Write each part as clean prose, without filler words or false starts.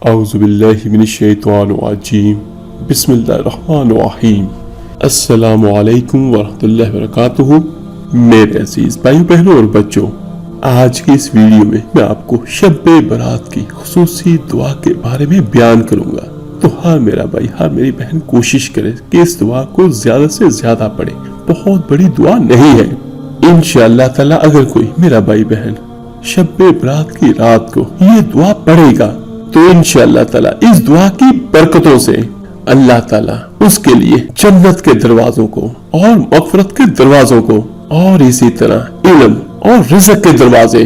اعوذ باللہ من الشیطان الرجیم بسم اللہ الرحمن الرحیم السلام علیکم ورحمۃ اللہ وبرکاتہ۔ میرے عزیز بھائیو بہنوں اور بچوں، آج کی اس ویڈیو میں آپ کو شب برات کی خصوصی دعا کے بارے میں بیان کروں گا۔ تو ہر میرا بھائی ہر میری بہن کوشش کرے کہ اس دعا کو زیادہ سے زیادہ پڑھے۔ بہت بڑی دعا نہیں ہے، انشاءاللہ تعالی اگر کوئی میرا بھائی بہن شب برات کی رات کو یہ دعا پڑھے گا تو انشاءاللہ تعالی اس دعا کی برکتوں سے اللہ تعالی اس کے لیے جنت کے دروازوں کو اور مغفرت کے دروازوں کو اور اسی طرح علم اور رزق کے دروازے،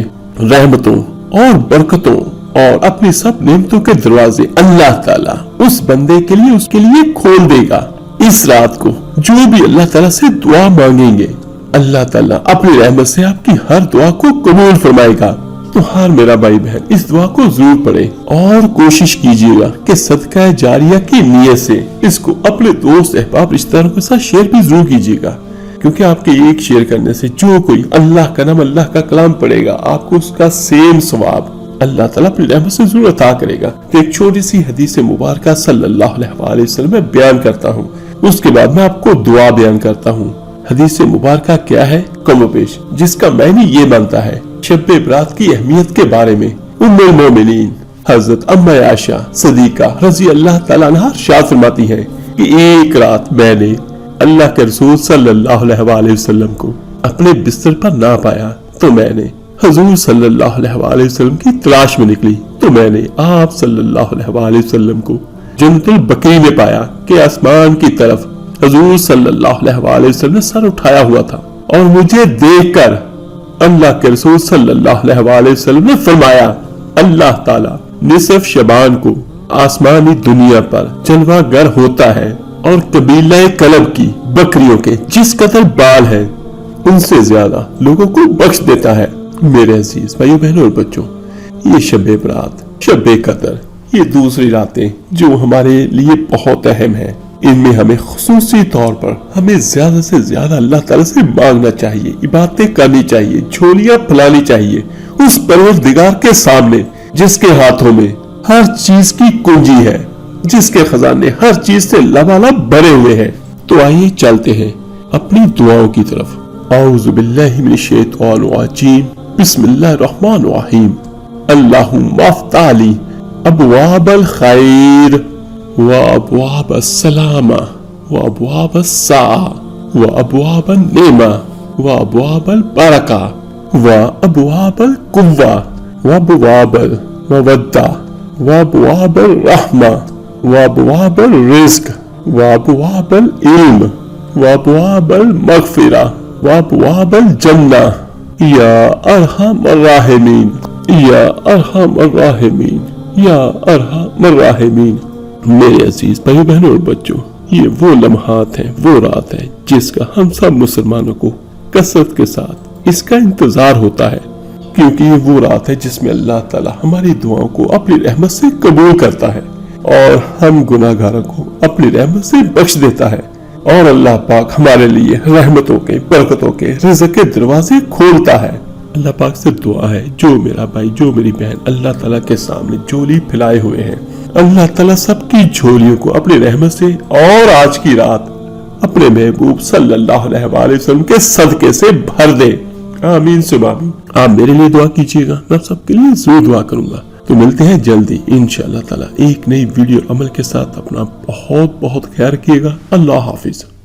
رحمتوں اور برکتوں اور اپنی سب نعمتوں کے دروازے اللہ تعالی اس بندے کے لیے کھول دے گا۔ اس رات کو جو بھی اللہ تعالی سے دعا مانگیں گے، اللہ تعالیٰ اپنی رحمت سے آپ کی ہر دعا کو قبول فرمائے گا۔ تو ہر میرا بھائی بہن اس دعا کو ضرور پڑھے اور کوشش کیجیے گا کہ صدقہ جاریہ کی نیت سے اس کو اپنے دوست احباب رشتہ داروں کے ساتھ شیئر بھی ضرور کیجیے گا، کیونکہ آپ کے ایک شیئر کرنے سے جو کوئی اللہ کا نام اللہ کا کلام پڑھے گا آپ کو اس کا سیم ثواب اللہ تعالیٰ اپنی رحمت سے ضرور عطا کرے گا۔ تو ایک چھوٹی سی حدیث مبارکہ صلی اللہ علیہ وسلم میں بیان کرتا ہوں، اس کے بعد میں آپ کو دعا بیان کرتا ہوں۔ حدیث مبارکہ کیا ہے کم و بیش، جس کا معنی یہ بنتا ہے شب برات کی اہمیت کے بارے میں ام المومنین حضرت اما عائشہ صدیقہ رضی اللہ تعالیٰ عنہا ارشاد فرماتی ہے کہ ایک رات میں نے اللہ کے رسول صلی اللہ علیہ وسلم کو اپنے بستر پر نہ پایا، تو میں نے حضور صلی اللہ علیہ وسلم کی تلاش میں نکلی، تو میں نے آپ صلی اللہ علیہ وسلم کو جنت البقیع میں پایا کہ آسمان کی طرف حضور صلی اللہ علیہ وسلم نے سر اٹھایا ہوا تھا، اور مجھے دیکھ کر اللہ کے رسول صلی اللہ علیہ وسلم نے فرمایا اللہ تعالیٰ نصف شعبان کو آسمانی دنیا پر جلوہ گر ہوتا ہے اور قبیلہ کلب کی بکریوں کے جس قدر بال ہیں ان سے زیادہ لوگوں کو بخش دیتا ہے۔ میرے عزیز بھائیو بہنوں اور بچوں، یہ شب برات، شب قدر، یہ دوسری راتیں جو ہمارے لیے بہت اہم ہیں، ان میں ہمیں خصوصی طور پر ہمیں زیادہ سے زیادہ اللہ تعالیٰ سے مانگنا چاہیے، عبادتیں کرنی چاہیے، جھولیاں پھیلانی چاہیے اس پروردگار کے سامنے جس کے ہاتھوں میں ہر چیز کی کنجی ہے، جس کے خزانے ہر چیز سے لبالب بھرے ہوئے ہیں۔ تو آئیے چلتے ہیں اپنی دعاؤں کی طرف۔ اعوذ باللہ من الشیطان الرجیم بسم اللہ الرحمن الرحیم اللہم افتح لی ابواب الخیر وابواب السلامہ وابواب السعادہ وابواب النعمہ وابواب البرکہ وابواب القوہ وابواب المودہ وابواب الرحمہ وابواب الرزق وابواب العلم وابواب المغفرہ وابواب الجنہ یا ارحم الراحمین یا ارحم الراحمین یا ارحم الراحمین۔ میرے عزیز بھائی بہنوں اور بچوں، یہ وہ لمحات ہیں، وہ رات ہے جس کا ہم سب مسلمانوں کو کثرت کے ساتھ اس کا انتظار ہوتا ہے، کیونکہ یہ وہ رات ہے جس میں اللہ تعالی ہماری دعاؤں کو اپنی رحمت سے قبول کرتا ہے اور ہم گناہ گاروں کو اپنی رحمت سے بخش دیتا ہے، اور اللہ پاک ہمارے لیے رحمتوں کے، برکتوں کے، رزق کے دروازے کھولتا ہے۔ اللہ پاک سے دعا ہے جو میرا بھائی جو میری بہن اللہ تعالیٰ کے سامنے جھولی پھیلائے ہوئے ہیں، اللہ تعالیٰ سب کی جھولیوں کو اپنی رحمت سے اور آج کی رات اپنے محبوب صلی اللہ علیہ وسلم کے صدقے سے بھر دے۔ آمین ثم آمین۔ آپ میرے لیے دعا کیجیے گا، میں سب کے لیے ضرور دعا کروں گا۔ تو ملتے ہیں جلدی انشاءاللہ تعالیٰ ایک نئی ویڈیو عمل کے ساتھ۔ اپنا بہت بہت خیال رکھیے گا۔ اللہ حافظ۔